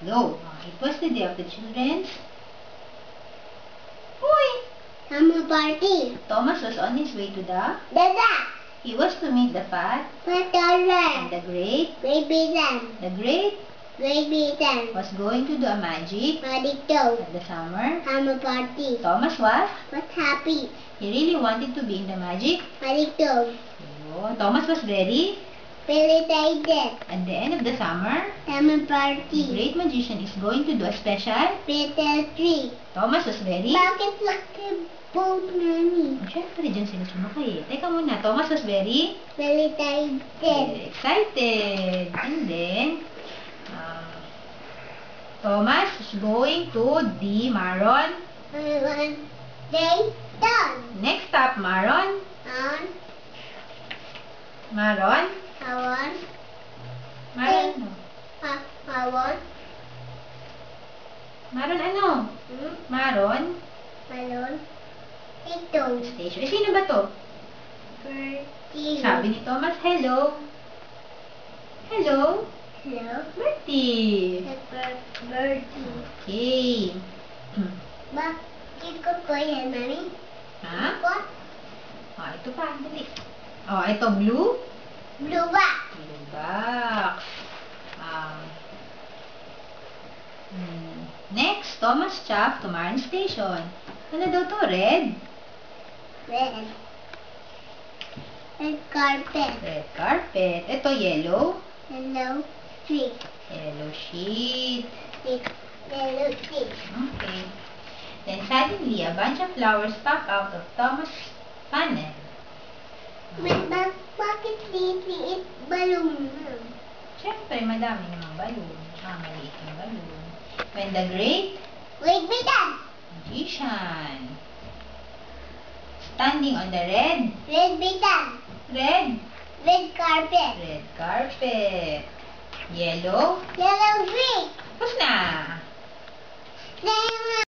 Go. It was the day of the children's. Uy! Summer party. Thomas was on his way to the. Dada. He was to meet the fat and Patala. the great. Baby Sam. The great Baby Sam. was going to do a magic Madito. at the summer. Summer party. Thomas was. What's happy? He really wanted to be in the magic. Madito. Oh, Thomas was very. Really excited. At the end of the summer, Summer the party. great magician is going to do a special. Little tree. Thomas was very. Bakit laki boat nani? Siyempre, dyan sila sumakay. Teka muna, Thomas was very Really excited. excited. And then, Thomas is going to the Maron. They done. Next stop, Maron. On. Maron. I want. Maron ano? I want. Maron ano? Maron Malon. Ito. Station. Sino ba to? Bertie. Sabi ni Thomas, hello. Hello? Hello. Bertie. Bertie. Okay. Bakit ko po yan, mami? Ha? What? Oh, ito pa. Dali. Oh, ito blue. Blue ba? Blue box. Next, Thomas Chaff to Maron Station. Ano daw to? Red? Red. Red carpet. Red carpet. Ito yellow. Yellow street. Yellow sheet. Yellow street. Okay. Then suddenly, a bunch of flowers pop out of Thomas' funnel. Bakit liit balloon? Siyempre, madami namang balloon. Maliit na balloon. When the great Wait, magician standing on the red carpet. red carpet. Yellow. Yellow street. Tapos na.